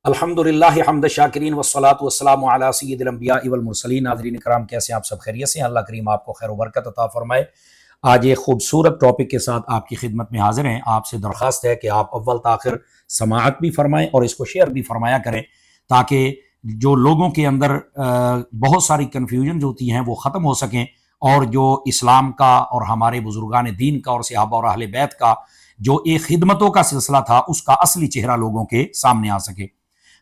الحمدللہ حمد شاکرین والصلاۃ والسلام علی سید الانبیاء والمرسلین۔ ناظرین کرام، کیسے ہیں آپ سب؟ خیریت سے ہیں؟ اللہ کریم آپ کو خیر و برکت عطا فرمائے۔ آج ایک خوبصورت ٹاپک کے ساتھ آپ کی خدمت میں حاضر ہیں۔ آپ سے درخواست ہے کہ آپ اول تاخر سماعت بھی فرمائیں اور اس کو شیئر بھی فرمایا کریں، تاکہ جو لوگوں کے اندر بہت ساری کنفیوژنز ہوتی ہیں وہ ختم ہو سکیں، اور جو اسلام کا اور ہمارے بزرگان دین کا اور صحابہ اور اہل بیت کا جو ایک خدمتوں کا سلسلہ تھا اس کا اصلی چہرہ لوگوں کے سامنے آ سکے۔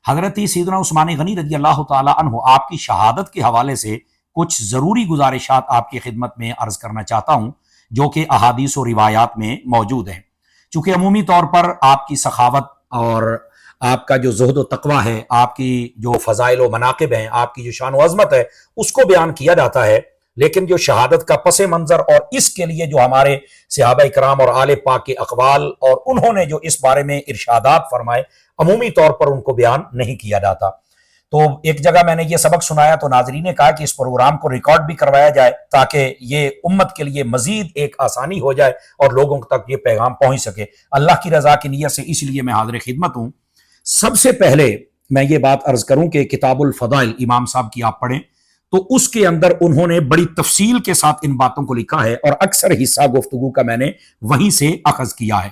حضرت سیدنا عثمان غنی رضی اللہ تعالی عنہ آپ کی شہادت کے حوالے سے کچھ ضروری گزارشات آپ کی خدمت میں عرض کرنا چاہتا ہوں، جو کہ احادیث و روایات میں موجود ہیں۔ چونکہ عمومی طور پر آپ کی سخاوت اور آپ کا جو زہد و تقوی ہے، آپ کی جو فضائل و مناقب ہیں، آپ کی جو شان و عظمت ہے، اس کو بیان کیا جاتا ہے، لیکن جو شہادت کا پس منظر اور اس کے لیے جو ہمارے صحابہ کرام اور آل پاک کے اقوال اور انہوں نے جو اس بارے میں ارشادات فرمائے، عمومی طور پر ان کو بیان نہیں کیا جاتا۔ تو ایک جگہ میں نے یہ سبق سنایا تو ناظرین نے کہا کہ اس پروگرام کو ریکارڈ بھی کروایا جائے، تاکہ یہ امت کے لیے مزید ایک آسانی ہو جائے اور لوگوں تک یہ پیغام پہنچ سکے۔ اللہ کی رضا کی نیت سے اس لیے میں حاضر خدمت ہوں۔ سب سے پہلے میں یہ بات عرض کروں کہ کتاب الفضائل امام صاحب کی آپ پڑھیں تو اس کے اندر انہوں نے بڑی تفصیل کے ساتھ ان باتوں کو لکھا ہے، اور اکثر حصہ گفتگو کا میں نے وہیں سے اخذ کیا ہے۔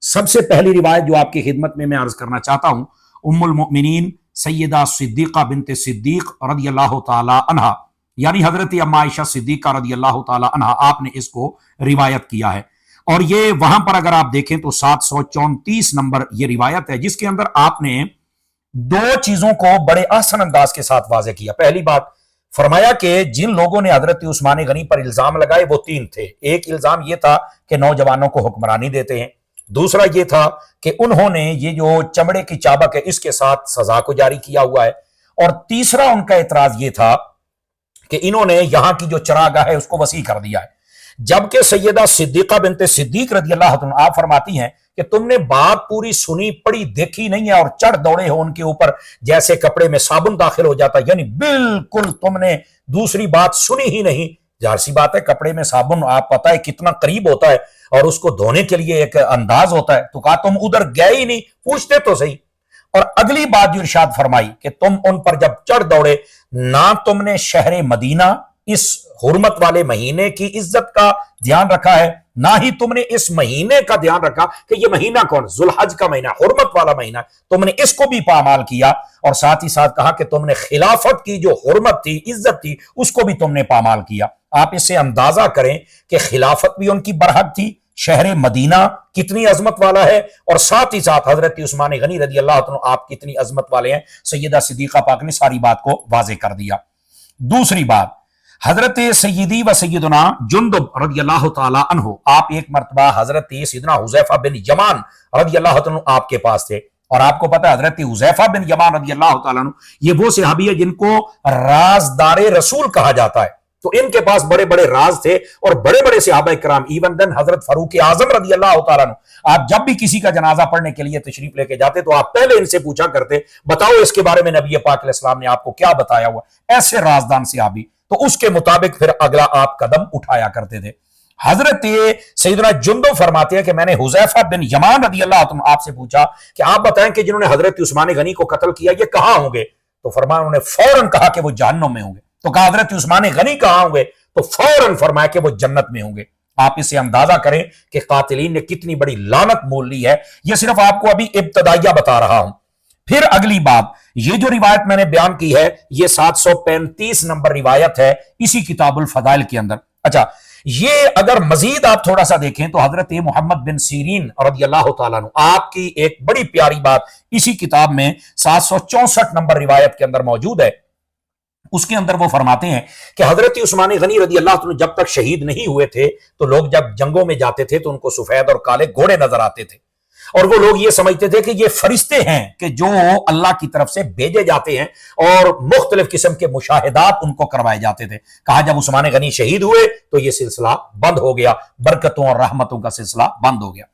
سب سے پہلی روایت جو آپ کی خدمت میں عرض کرنا چاہتا ہوں، ام المؤمنین سیدہ صدیقہ بنت صدیق رضی اللہ تعالی عنہ، یعنی حضرت اما عائشہ صدیقہ رضی اللہ تعالی عنہ، آپ نے اس کو روایت کیا ہے، اور یہ وہاں پر اگر آپ دیکھیں تو 734 نمبر یہ روایت ہے، جس کے اندر آپ نے دو چیزوں کو بڑے آسان انداز کے ساتھ واضح کیا۔ پہلی بات فرمایا کہ جن لوگوں نے حضرت عثمان غنی پر الزام لگائے وہ تین تھے۔ ایک الزام یہ تھا کہ نوجوانوں کو حکمرانی دیتے ہیں، دوسرا یہ تھا کہ انہوں نے یہ جو چمڑے کی چابک ہے اس کے ساتھ سزا کو جاری کیا ہوا ہے، اور تیسرا ان کا اعتراض یہ تھا کہ انہوں نے یہاں کی جو چراگاہ ہے اس کو وسیع کر دیا ہے۔ جبکہ سیدہ صدیقہ بنت صدیق رضی اللہ عنہ آپ فرماتی ہیں کہ تم نے بات پوری سنی پڑھی دیکھی نہیں ہے اور چڑھ دوڑے ہو ان کے اوپر جیسے کپڑے میں صابن داخل ہو جاتا، یعنی بالکل تم نے دوسری بات سنی ہی نہیں۔ ظاہر سی بات ہے، کپڑے میں صابن آپ پتہ ہے کتنا قریب ہوتا ہے اور اس کو دھونے کے لیے ایک انداز ہوتا ہے، تو کہا تم ادھر گئے ہی نہیں، پوچھتے تو صحیح۔ اور اگلی بات جو ارشاد فرمائی کہ تم ان پر جب چڑھ دوڑے، نہ تم نے شہر مدینہ اس حرمت والے مہینے کی عزت کا دھیان رکھا ہے، نہ ہی تم نے اس مہینے کا دھیان رکھا کہ یہ مہینہ کون، ذوالحج کا مہینہ، حرمت والا مہینہ، تم نے اس کو بھی پامال کیا، اور ساتھ ہی ساتھ کہا کہ تم نے خلافت کی جو حرمت تھی، عزت تھی، اس کو بھی تم نے پامال کیا۔ آپ اس سے اندازہ کریں کہ خلافت بھی ان کی برحق تھی، شہر مدینہ کتنی عظمت والا ہے، اور ساتھ ہی ساتھ حضرت عثمان غنی رضی اللہ عنہ آپ کتنی عظمت والے ہیں۔ سیدہ صدیقہ پاک نے ساری بات کو واضح کر دیا۔ دوسری بات، حضرت سیدی و سیدنا جندب رضی اللہ تعالی عنہ، آپ ایک مرتبہ حضرت سیدنا حذیفہ بن یمان رضی اللہ عنہ آپ کے پاس تھے، اور آپ کو پتہ ہے حضرت حذیفہ بن یمان رضی اللہ تعالی عنہ یہ وہ صحابی ہے جن کو رازدار رسول کہا جاتا ہے، تو ان کے پاس بڑے بڑے راز تھے، اور بڑے بڑے صحابہ کرام، ایون دن حضرت فاروق اعظم رضی اللہ تعالیٰ عنہ، آپ جب بھی کسی کا جنازہ پڑھنے کے لیے تشریف لے کے جاتے تو آپ پہلے ان سے پوچھا کرتے، بتاؤ اس کے بارے میں نبی پاک علیہ السلام نے آپ کو کیا بتایا ہوا، ایسے رازدان صحابی، تو اس کے مطابق پھر اگلا آپ قدم اٹھایا کرتے تھے۔ حضرت سیدنا جندب فرماتے ہیں کہ میں نے حذیفہ بن یمان رضی اللہ عنہ آپ سے پوچھا کہ آپ بتائیں کہ جنہوں نے حضرت عثمان غنی کو قتل کیا یہ کہاں ہوں گے، تو فرمایا، انہوں نے فوراً کہا کہ وہ جہنم میں ہوں گے۔ تو کہا حضرت عثمان غنی کہاں ہوں گے، تو فوراً فرمایا کہ وہ جنت میں ہوں گے۔ آپ اسے اندازہ کریں کہ قاتلین نے کتنی بڑی لعنت مول لی ہے۔ یہ صرف آپ کو ابھی ابتدائیہ بتا رہا ہوں۔ پھر اگلی بات، یہ جو روایت میں نے بیان کی ہے یہ 735 نمبر روایت ہے اسی کتاب الفضائل کے اندر۔ اچھا، یہ اگر مزید آپ تھوڑا سا دیکھیں تو حضرت محمد بن سیرین رضی اللہ تعالیٰ عنہ آپ کی ایک بڑی پیاری بات اسی کتاب میں 764 نمبر روایت کے اندر موجود ہے۔ اس کے اندر وہ فرماتے ہیں کہ حضرت عثمان غنی رضی اللہ عنہ جب تک شہید نہیں ہوئے تھے تو لوگ جب جنگوں میں جاتے تھے تو ان کو سفید اور کالے گھوڑے نظر آتے تھے، اور وہ لوگ یہ سمجھتے تھے کہ یہ فرشتے ہیں کہ جو اللہ کی طرف سے بھیجے جاتے ہیں، اور مختلف قسم کے مشاہدات ان کو کروائے جاتے تھے۔ کہا جب عثمان غنی شہید ہوئے تو یہ سلسلہ بند ہو گیا، برکتوں اور رحمتوں کا سلسلہ بند ہو گیا۔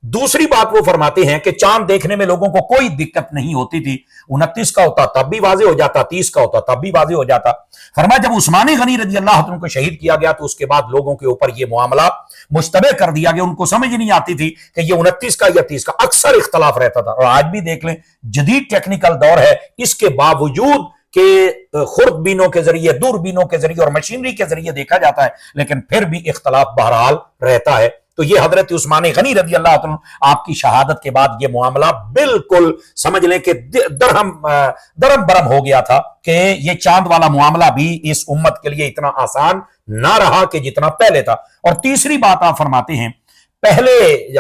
दूसरी बात वो फरमाते हैं कि चांद देखने में लोगों को कोई दिक्कत नहीं होती थी, 29 का होता तब भी वाज़ेह हो जाता, 30 का होता तब भी वाज़ेह हो जाता। फरमाया जब उस्मान गनी रजी अल्लाह तआला को शहीद किया गया तो उसके बाद लोगों के ऊपर ये मामला मुश्तबे कर दिया गया, उनको समझ नहीं आती थी कि ये 29 का या 30 का, अक्सर इख्तलाफ रहता था। और आज भी देख लें, जदीद टेक्निकल दौर है, इसके बावजूद कि खुर्दबीनों के जरिए, दूरबीनों के जरिए और मशीनरी के जरिए देखा जाता है, लेकिन फिर भी इख्तलाफ बहरहाल रहता है। तो ये हजरत उस्मान गनी रजी अल्लाह तआला आपकी शहादत के बाद ये मामला बिल्कुल समझ लें कि दरम बरम हो गया था कि ये चांद वाला मामला भी इस उम्मत के लिए इतना आसान ना रहा कि जितना पहले था। और तीसरी बात आप फरमाते हैं, पहले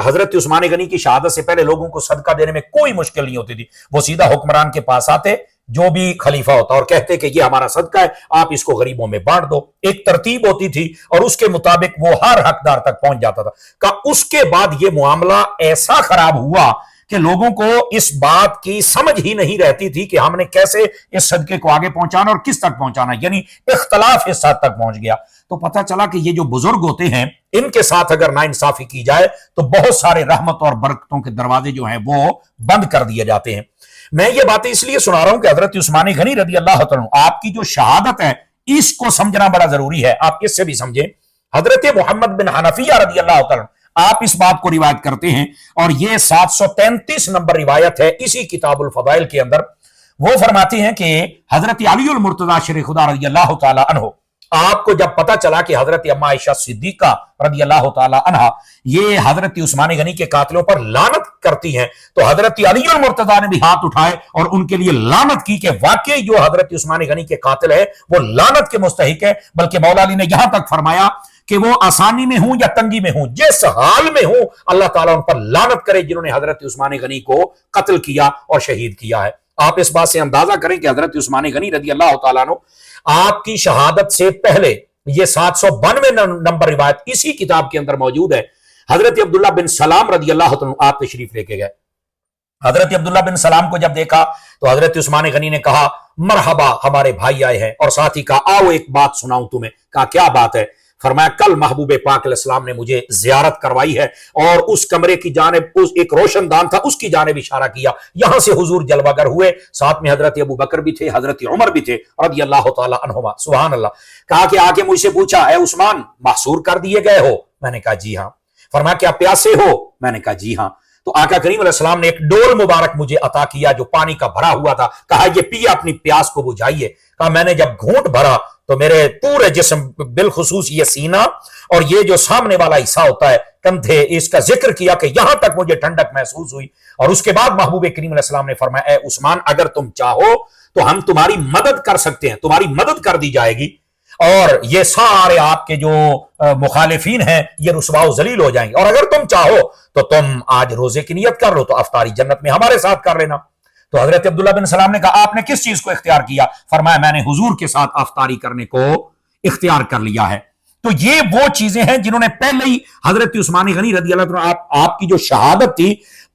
हजरत उस्मान गनी की शहादत से पहले लोगों को सदका देने में कोई मुश्किल नहीं होती थी। वो सीधा हुक्मरान के पास आते, जो भी खलीफा होता, और कहते कि ये हमारा सदका है, आप इसको गरीबों में बांट दो। एक तरतीब होती थी और उसके मुताबिक वो हर हकदार तक पहुंच जाता था। का उसके बाद ये मामला ऐसा खराब हुआ कि लोगों को इस बात की समझ ही नहीं रहती थी कि हमने कैसे इस सदके को आगे पहुंचाना और किस तक पहुंचाना, यानी इख्तलाफ इस हद तक पहुंच गया। तो पता चला कि ये जो बुजुर्ग होते हैं, इनके साथ अगर नाइंसाफी की जाए तो बहुत सारे रहमत और बरकतों के दरवाजे जो हैं वो बंद कर दिए जाते हैं। मैं ये बातें इसलिए सुना रहा हूं कि हजरत उस्मान गनी रजी अल्लाह तआला आपकी जो शहादत है, इसको समझना बड़ा जरूरी है। आप इससे भी समझें, हजरत मोहम्मद बिन हनफिया रजी अल्लाह तआला आप इस बात को रिवायत करते हैं, और ये 733 नंबर रिवायत है इसी किताबुल फदाइल के अंदर। वो फरमाती हैं कि हजरत अलीउल मुर्तजा शेर खुदा रजी अल्लाह तआला अन्हु, आपको जब पता चला कि हजरत अम्मा आयशा सिद्दीका रज़ी अल्लाह तआला अन्हा ये हजरत उस्मान गनी के कातिलों पर लानत करती हैं, तो हजरत अली मुर्तजा ने भी हाथ उठाए और उनके लिए लानत की कि वाकई जो हजरत उस्मान गनी के कातिल है वो लानत के मुस्तहिक है। बल्कि मौला अली ने यहां तक फरमाया कि वो आसानी में हूं या तंगी में हूं, जिस हाल में हूं, अल्लाह ताला उन पर लानत करे जिन्होंने हजरत उस्मान गनी को कत्ल किया और शहीद किया है। आप इस बात से अंदाजा करें कि हजरत उस्मान गनी रज़ी अल्लाह तआला अन्हु आपकी शहादत से पहले, ये 792 नंबर रिवायत इसी किताब के अंदर मौजूद है, हजरत अब्दुल्ला बिन सलाम रज़ी अल्लाह तआला आप तशरीफ लेके गए। हजरत अब्दुल्ला बिन सलाम को जब देखा तो हजरत उस्मान गनी ने कहा मरहबा, हमारे भाई आए हैं, और साथ ही कहा आओ एक बात सुनाऊं तुम्हें। कहा क्या बात है? फरमाया कल महबूब पाक अलैहिस्सलाम ने मुझे जियारत करवाई है और उस कमरे की जानिब, उस एक रोशनदान था उसकी जानिब इशारा किया, यहां से हुजूर जलवागर हुए, साथ में हजरत अबू बकर भी थे, हजरत उमर भी थे रज़ी अल्लाह तआला अन्हुमा, सुभान अल्लाह। कहा कि आके मुझसे पूछा है उस्मान महसूर कर दिए गए हो? मैंने कहा जी हां। फरमाया क्या प्यासे हो? मैंने कहा जी हां। तो आका करीम अलैहिस्सलाम ने एक डोल मुबारक मुझे अता किया जो पानी का भरा हुआ था, कहा ये पिए, अपनी प्यास को बुझाइए। कहा मैंने जब घूंट भरा तो मेरे पूरे जिस्म, बिलखुसूस ये सीना और ये जो सामने वाला हिस्सा होता है कंधे, इसका जिक्र किया कि यहां तक मुझे ठंडक महसूस हुई। और उसके बाद महबूब करीम अलैहिस्सलाम ने फरमाया ए उस्मान, अगर तुम चाहो तो हम तुम्हारी मदद कर सकते हैं, तुम्हारी मदद कर दी जाएगी, और ये सारे आपके जो मुखालिफीन हैं ये रुसवा जलील हो जाएंगे, और अगर तुम चाहो तो तुम आज रोजे की नियत कर लो तो अफ्तारी जन्नत में हमारे साथ कर लेना। तो हजरत अब्दुल्ला बिन सलाम ने कहा आपने किस चीज को इख्तियार किया? फरमाया मैंने हुजूर के साथ अफ्तारी करने को इख्तियार कर लिया है। तो ये वो चीजें हैं जिन्होंने पहले ही हजरत उस्मान गनी रज़ी अल्लाह तआला आपकी जो शहादत थी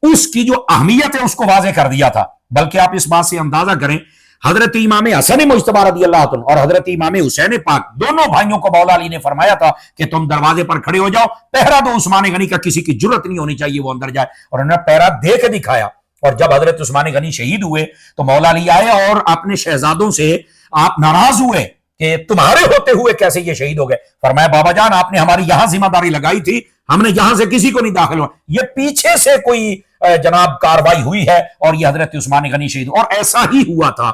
उसकी जो अहमियत है उसको वाज़ेह कर दिया था। बल्कि आप इस बात से अंदाजा करें, हजरत इमाम हसन मुज्तबा रज़ी अल्लाह तआला और हजरत इमाम हुसैन पाक दोनों भाइयों को मौला अली ने फरमाया था कि तुम दरवाजे पर खड़े हो जाओ, पहरा दो, उस्मान गनी का किसी की जुर्रत नहीं होनी चाहिए वो अंदर जाए, और उन्होंने पहरा दे के दिखाया। और जब हजरत उस्मान गनी शहीद हुए तो मौला अली आए और अपने शहजादों से आप नाराज हुए कि तुम्हारे होते हुए कैसे ये शहीद हो गए। फरमाया बाबा जान, आपने हमारी यहां जिम्मेदारी लगाई थी, हमने यहां से किसी को नहीं दाखिल हुआ, ये पीछे से कोई जनाब कार्रवाई हुई है और ये हजरत उस्मान गनी शहीद, और ऐसा ही हुआ था।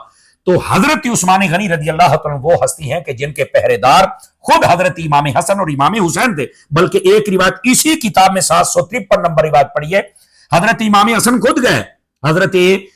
तो हजरत उस्मान गनी रज़ी अल्लाह तआला वो हस्ती हैं कि जिनके पहरेदार खुद हजरत इमाम हसन और इमाम हुसैन थे। बल्कि एक रिवायत इसी किताब में 753 नंबर रिवायत पढ़ी है, हजरत इमाम हसन खुद गए हजरत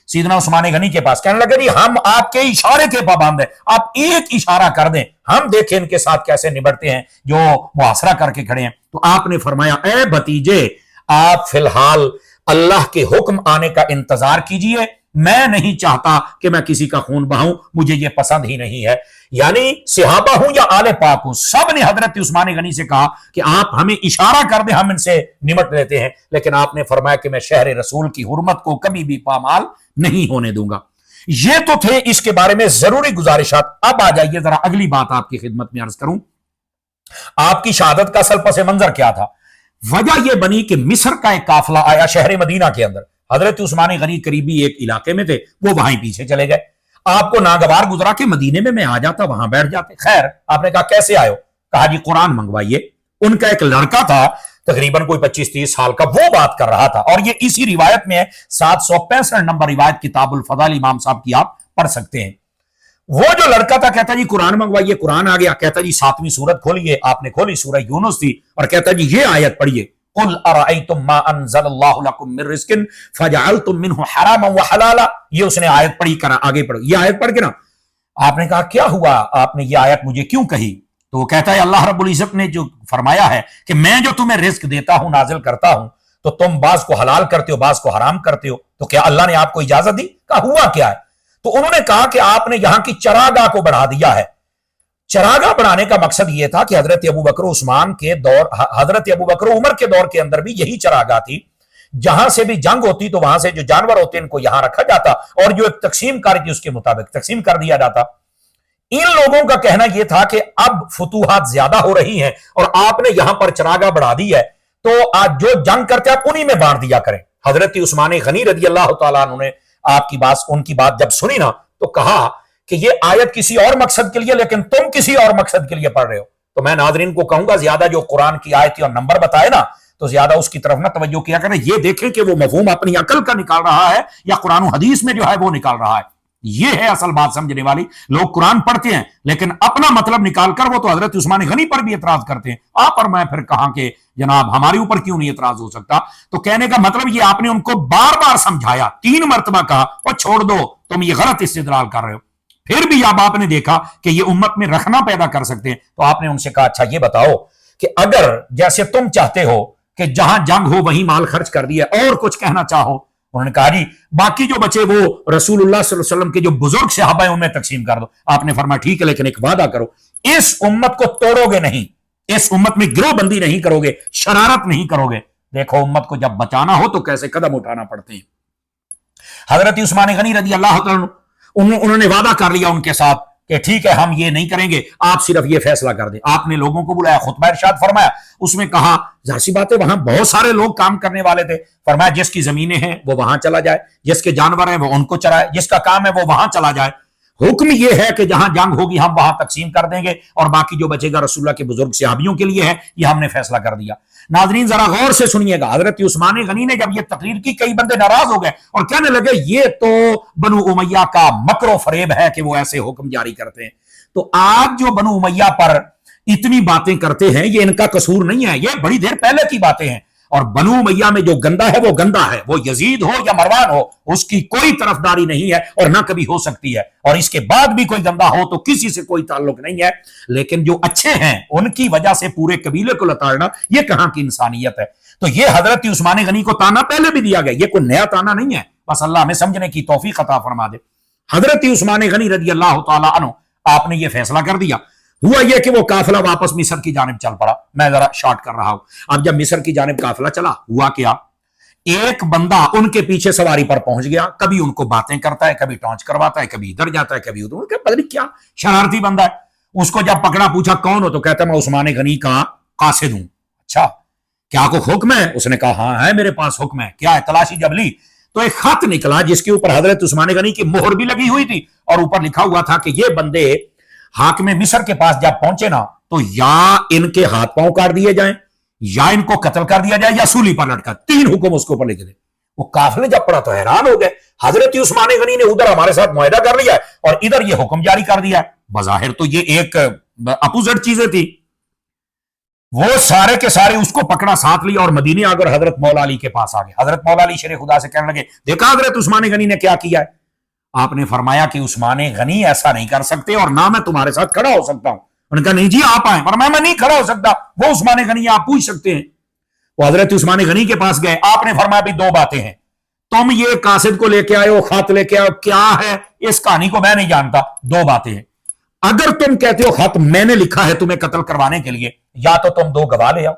सीदना उस्मान गनी के पास, कहने लगे जी हम आपके इशारे के पाबंद हैं, आप एक इशारा कर दें, हम देखें इनके साथ कैसे निबटते हैं जो मुहासरा करके खड़े हैं। तो आपने फरमाया ए भतीजे, आप फिलहाल अल्लाह के हुक्म आने का इंतजार कीजिए, मैं नहीं चाहता कि मैं किसी का खून बहाऊं, मुझे यह पसंद ही नहीं है। यानी सिहाबा हूं या आले पाक हूं, सब ने हजरत उस्मान गनी से कहा कि आप हमें इशारा कर दें, हम इनसे निमट लेते हैं। लेकिन आपने फरमाया कि मैं शहर रसूल की हुर्मत को कभी भी पामाल नहीं होने दूंगा। ये तो थे इसके बारे में जरूरी गुजारिशात। अब आ जाइए जरा अगली बात आपकी खिदमत में अर्ज करूं, आपकी शहादत का असल पस मंजर क्या था। वजह यह बनी कि मिस्र का एक काफिला आया शहर मदीना के अंदर। हजरत उस्मान गनी करीबी एक इलाके में थे, वो वहां पीछे चले गए। आपको नागवार गुजरा कि मदीने में मैं आ जाता, वहां बैठ जाते। खैर, आपने कहा कैसे आयो? कहा जी कुरान मंगवाइए। उनका एक लड़का था तकरीबन कोई 25-30 साल का, वो बात कर रहा था, और ये इसी रिवायत में है, 765 नंबर रिवायत किताबुल फदाल इमाम साहब की, आप पढ़ सकते हैं। वो जो लड़का था कहता जी कुरान मंगवाइए। कुरान आ गया, कहता जी 7वीं सूरत खोलिए। आपने खोली, सूरह यूनुस थी, और कहता जी ये आयत पढ़िए, कुल अराइतुम मा अनज़लल्लाहु लकुम मिन रिज़्किन फजअलतुम मिन्हु हरामन व हलाला। ये उसने आयत पढ़ी, करा आगे पढ़ो ये आयत पढ़ के ना। आपने कहा क्या हुआ, आपने ये आयत मुझे क्यों कही? तो वो कहता है अल्लाह रब्बुल इज्जत ने जो फरमाया है कि मैं जो तुम्हें रिस्क देता हूं, नाजिल करता हूं, तो तुम बाज को हलाल करते हो, बाज को हराम करते हो, तो क्या अल्लाह ने आपको इजाजत दी? कहा हुआ क्या है? तो उन्होंने कहा कि आपने यहां की चरागाह को बढ़ा दिया है। चरागाह बढ़ाने का मकसद यह था कि हजरत अबू बकर उस्मान के दौर, हजरत अबू बकर उमर के दौर के अंदर भी यही चरागाह थी। जहां से भी जंग होती तो वहां से जो जानवर होते इनको यहां रखा जाता, और जो एक तकसीम कारी थी उसके मुताबिक तकसीम कर दिया जाता। इन लोगों का कहना यह था कि अब फुतूहात ज्यादा हो रही हैं और आपने यहां पर चरागाह बढ़ा दी है, तो आज जो जंग करते आप उन्हीं में बांट दिया करें। हजरत उस्मान गनी रजी अल्लाह तआला अन्हु ने आपकी बात, उनकी बात जब सुनी ना, तो कहा कि ये आयत किसी और मकसद के लिए, लेकिन तुम किसी और मकसद के लिए पढ़ रहे हो। तो मैं नाजरीन को कहूंगा ज्यादा जो कुरान की आयत और नंबर बताए ना, तो ज्यादा उसकी तरफ ना तवज्जो किया करें। ये देखें कि वो मफहूम अपनी अकल का निकाल रहा है या कुरान हदीस में जो है वो निकाल रहा है। ये है असल बात समझने वाली। लोग कुरान पढ़ते हैं लेकिन अपना मतलब निकालकर वो तो हजरत उस्मान गनी पर भी एतराज करते हैं। आप और मैं फिर कहां के जनाब हमारे ऊपर क्यों नहीं एतराज हो सकता? तो कहने का मतलब ये आपने उनको बार बार समझाया, 3 मरतबा कहा और छोड़ दो, तुम ये गलत इस्तेदलाल कर रहे हो। फिर भी अब आपने देखा कि ये उम्मत में रखना पैदा कर सकते हैं, तो आपने उनसे कहा अच्छा ये बताओ कि अगर जैसे तुम चाहते हो कि जहां जंग हो वहीं माल खर्च कर दिया, और कुछ कहना चाहो? उन्होंने कहा जी बाकी जो बचे वो रसूलुल्लाह सल्लल्लाहु अलैहि वसल्लम के जो बुजुर्ग सहाबा हैं उनमें तकसीम कर दो। आपने फरमाया ठीक है, लेकिन एक वादा करो, इस उम्मत को तोड़ोगे नहीं, इस उम्मत में गिरोहबंदी नहीं करोगे, शरारत नहीं करोगे। देखो उम्मत को जब बचाना हो तो कैसे कदम उठाना पड़ते हैं। हजरत उस्मान गनी रजी अल्लाह तआला अन्हु उन्होंने वादा कर लिया उनके साथ कि ठीक है हम ये नहीं करेंगे, आप सिर्फ ये फैसला कर दें। आपने लोगों को बुलाया, खुतबा इरशाद फरमाया, उसमें कहा जाहिर सी बात है वहां बहुत सारे लोग काम करने वाले थे। फरमाया जिसकी जमीनें हैं वो वहां चला जाए, जिसके जानवर हैं वो उनको चराए, जिसका काम है वो वहां चला जाए। हुक्म ये है कि जहां जंग होगी हम वहां तकसीम कर देंगे, और बाकी जो बचेगा रसूलुल्लाह के बुजुर्ग सहाबियों के लिए है, ये हमने फैसला कर दिया। नाजरीन जरा गौर से सुनिएगा, हजरत उस्मान गनी ने जब ये तकरीर की, कई बंदे नाराज हो गए और कहने लगे ये तो बनु उमैया का मकरो फरेब है कि वो ऐसे हुक्म जारी करते हैं। तो आज जो बनु उमैया पर इतनी बातें करते हैं ये इनका कसूर नहीं है, ये बड़ी देर पहले की बातें हैं। और बनु उमैया में जो गंदा है वो गंदा है, वो यजीद हो या मरवान हो, उसकी कोई तरफदारी नहीं है और ना कभी हो सकती है। और इसके बाद भी कोई गंदा हो तो किसी से कोई ताल्लुक नहीं है। लेकिन जो अच्छे हैं उनकी वजह से पूरे कबीले को लताड़ना, ये कहां की इंसानियत है? तो ये हजरत उस्मान गनी को ताना पहले भी दिया गया, ये कोई नया ताना नहीं है। बस अल्लाह हमें समझने की तौफीक अता फरमा दे। हजरत उस्मान गनी रजी अल्लाह तआला अन्हु आपने ये फैसला कर दिया। हुआ यह कि वो काफिला वापस मिस्र की जानिब चल पड़ा। मैं जरा शॉर्ट कर रहा हूं। अब जब मिस्र की जानिब काफिला चला, हुआ क्या, एक बंदा उनके पीछे सवारी पर पहुंच गया। कभी उनको बातें करता है, कभी टॉन्च करवाता है, कभी इधर जाता है, कभी उधर, पता नहीं क्या शरारती बंदा है। उसको जब पकड़ा, पूछा कौन हो, तो कहता मैं उस्मान गनी का कासिद हूं। अच्छा क्या को हुक्म है? उसने कहा हाँ है मेरे पास हुक्म है। क्या है? तलाशी जब ली तो एक खत निकला जिसके ऊपर हजरत उस्मान गनी की मोहर भी लगी हुई थी, और ऊपर लिखा हुआ था कि ये बंदे हाकिम मिस्र के पास जब पहुंचे ना, तो या इनके हाथ पांव काट दिए जाएं, या इनको कत्ल कर दिया जाए, या सूली पर लटका। 3 हुक्म उसके ऊपर लिखे थे। वो काफिले जब पड़ा तो हैरान हो गए। हजरत उस्मान गनी ने उधर हमारे साथ मुआहदा कर लिया है और इधर ये हुक्म जारी कर दिया है। बजाहिर तो ये एक अपोजिट चीजें थी। वो सारे के सारे उसको पकड़ा, साथ लिया और मदीने आकर हजरत मौला अली के पास आ गए। हजरत मौला अली शेर खुदा से कहने लगे देखा हजरत उस्मान गनी ने क्या किया है? आपने फरमाया कि उस्मान गनी ऐसा नहीं कर सकते और ना मैं तुम्हारे साथ खड़ा हो सकता हूं। उन्होंने कहा नहीं जी आप आए। फरमाया मैं नहीं खड़ा हो सकता, वो उस्मान गनी आप पूछ सकते हैं। वो हजरत उस्मान गनी के पास गए। आपने फरमाया भी 2 बातें हैं, तुम ये कासिद को लेके आए हो, खत लेके आओ, क्या है इस कहानी को मैं नहीं जानता। 2 बातें हैं, अगर तुम कहते हो खत मैंने लिखा है तुम्हें कत्ल करवाने के लिए, या तो तुम 2 गवाह ले आओ।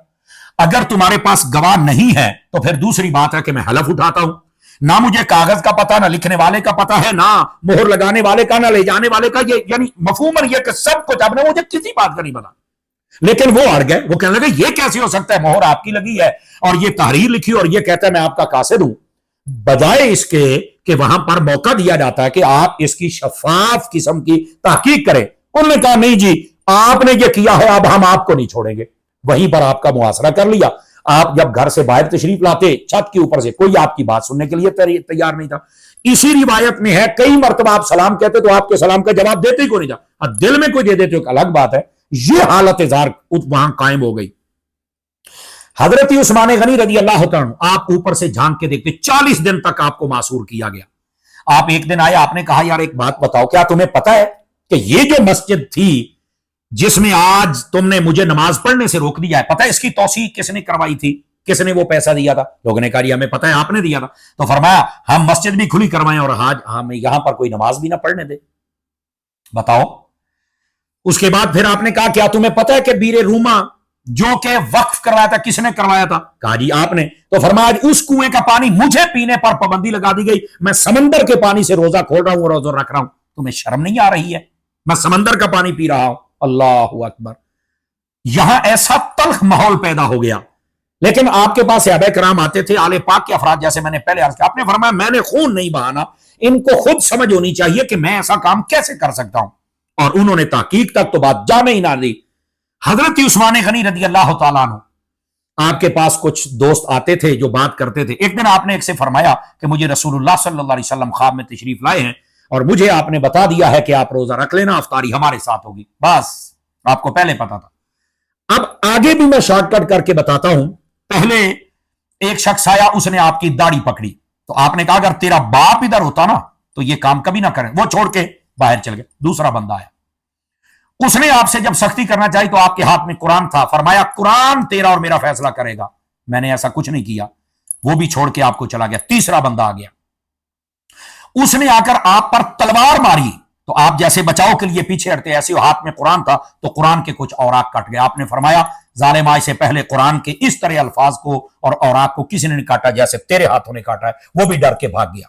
अगर तुम्हारे पास गवाह नहीं है तो फिर दूसरी बात है कि मैं हलफ उठाता हूं। ना मुझे कागज का पता, ना लिखने वाले का पता है, ना मोहर लगाने वाले का, ना ले जाने वाले का। ये यानी मफहूमन ये कि सब कुछ आपने, मुझे किसी बात का नहीं पता। لیکن وہ اڑ گئے، وہ کہنے لگے یہ کیسے ہو سکتا ہے، مہر آپ کی لگی ہے اور یہ تحریر لکھی اور یہ کہتا ہے میں آپ کا قاصد ہوں، بجائے اس کے کہ وہاں پر موقع دیا جاتا ہے کہ آپ اس کی شفاف قسم کی تحقیق کریں۔ انہوں نے کہا نہیں جی آپ نے یہ کیا ہے، اب ہم آپ کو نہیں چھوڑیں گے۔ وہیں پر آپ کا محاصرہ کر لیا۔ آپ جب گھر سے باہر تشریف لاتے، چھت کے اوپر سے کوئی آپ کی بات سننے کے لیے تیار نہیں تھا۔ اسی روایت میں ہے کئی مرتبہ آپ سلام کہتے تو آپ کے سلام کا جواب دیتے ہی کوئی نہیں تھا، اور دل میں کوئی دے دیتے ایک الگ بات ہے۔ یہ حالت اظہار وہاں قائم ہو گئی۔ حضرت عثمان غنی رضی اللہ تعالیٰ عنہ آپ اوپر سے جھانک کے دیکھتے، 40 دن تک آپ کو معصور کیا گیا۔ آپ ایک دن آئے، آپ نے کہا یار ایک بات بتاؤ، کیا تمہیں پتا ہے کہ یہ جو مسجد تھی جس میں آج تم نے مجھے نماز پڑھنے سے روک دیا ہے، پتہ ہے اس کی توسیع کس نے کروائی تھی، کس نے وہ پیسہ دیا تھا؟ لوگوں نے کہا یہ ہمیں پتہ ہے آپ نے دیا تھا۔ تو فرمایا ہم مسجد بھی کھلی کروائیں اور آج ہم یہاں پر کوئی نماز بھی نہ پڑھنے دے، بتاؤ۔ اس کے بعد پھر آپ نے کہا کیا تمہیں پتہ ہے کہ بیر روما جو کہ وقف کروایا تھا کس نے کروایا تھا؟ کہا جی آپ نے۔ تو فرمایا اس کنویں کا پانی مجھے پینے پر پابندی لگا دی گئی، میں سمندر کے پانی سے روزہ کھول رہا ہوں اور روزہ رکھ رہا ہوں، تمہیں شرم نہیں آ رہی ہے؟ میں سمندر کا پانی پی رہا ہوں۔ اللہ اکبر۔ یہاں ایسا تلخ ماحول پیدا ہو گیا، لیکن آپ کے پاس صحابہ کرام آتے تھے، آل پاک کے افراد، جیسے میں نے پہلے عرض کیا، آپ نے فرمایا میں نے خون نہیں بہانا، ان کو خود سمجھ ہونی چاہیے کہ میں ایسا کام کیسے کر سکتا ہوں، اور انہوں نے تحقیق تک تو بات جامع ہی نہ دی۔ حضرت عثمان غنی رضی اللہ تعالیٰ عنہ آپ کے پاس کچھ دوست آتے تھے جو بات کرتے تھے۔ ایک دن آپ نے ایک سے فرمایا کہ مجھے رسول اللہ صلی اللہ علیہ وسلم خواب میں تشریف لائے ہیں اور مجھے آپ نے بتا دیا ہے کہ آپ روزہ رکھ لینا، افطاری ہمارے ساتھ ہوگی۔ بس آپ کو پہلے پتا تھا۔ اب آگے بھی میں شارٹ کٹ کر کے بتاتا ہوں۔ پہلے ایک شخص آیا، اس نے آپ کی داڑھی پکڑی، تو آپ نے کہا اگر تیرا باپ ادھر ہوتا نا تو یہ کام کبھی نہ کریں، وہ چھوڑ کے باہر چل گئے۔ دوسرا بندہ آیا، اس نے آپ سے جب سختی کرنا چاہی تو آپ کے ہاتھ میں قرآن تھا، فرمایا قرآن تیرا اور میرا فیصلہ کرے گا، میں نے ایسا کچھ نہیں کیا، وہ بھی چھوڑ کے آپ کو چلا گیا۔ تیسرا بندہ آ گیا، اس نے آ کر آپ پر تلوار ماری تو آپ جیسے بچاؤ کے لیے پیچھے ہٹتے، ایسے ہاتھ میں قرآن تھا تو قرآن کے کچھ اوراق کٹ گئے۔ آپ نے فرمایا ظالم آج سے پہلے قرآن کے اس طرح الفاظ کو اور اوراق کو کسی نے نہیں کاٹا جیسے تیرے ہاتھوں نے کاٹا ہے۔ وہ بھی ڈر کے بھاگ گیا۔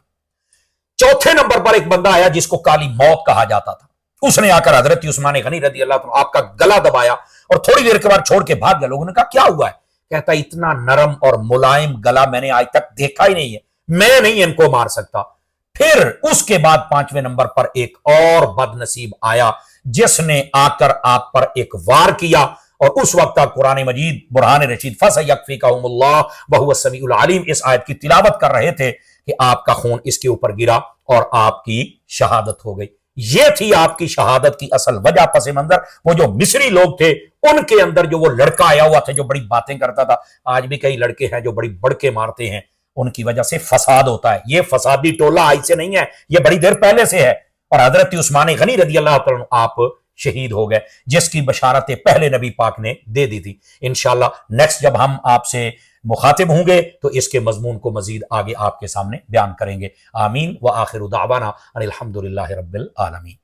چوتھے نمبر پر ایک بندہ آیا جس کو کالی موت کہا جاتا تھا، اس نے آ کر حضرت عثمان غنی رضی اللہ عنہ آپ کا گلا دبایا اور تھوڑی دیر کے بعد چھوڑ کے بھاگ گیا۔ لوگوں نے کہا کیا ہوا ہے؟ کہتا اتنا نرم اور ملائم گلا میں نے آج تک دیکھا ہی نہیں ہے، میں نہیں ان کو مار سکتا۔ پھر اس کے بعد 5ویں نمبر پر ایک اور بد نصیب آیا جس نے آ کر آپ پر ایک وار کیا، اور اس وقت آپ قرآن مجید برہان رشید فَسَيَكْفِيكَهُمُ اللَّهُ وَهُوَ السَّمِيعُ الْعَلِيمُ اس آیت کی تلاوت کر رہے تھے کہ آپ کا خون اس کے اوپر گرا اور آپ کی شہادت ہو گئی۔ یہ تھی آپ کی شہادت کی اصل وجہ، پس منظر۔ وہ جو مصری لوگ تھے ان کے اندر جو وہ لڑکا آیا ہوا تھا جو بڑی باتیں کرتا تھا، آج بھی کئی لڑکے ہیں جو بڑی بڑکے مارتے ہیں، ان کی وجہ سے فساد ہوتا ہے۔ یہ فسادی ٹولہ آج سے نہیں ہے، یہ بڑی دیر پہلے سے ہے۔ اور حضرت عثمان غنی رضی اللہ عنہ آپ شہید ہو گئے، جس کی بشارتیں پہلے نبی پاک نے دے دی تھی۔ انشاءاللہ نیکسٹ جب ہم آپ سے مخاطب ہوں گے تو اس کے مضمون کو مزید آگے آپ کے سامنے بیان کریں گے۔ آمین۔ وآخر دعوانا ان الحمدللہ رب العالمین۔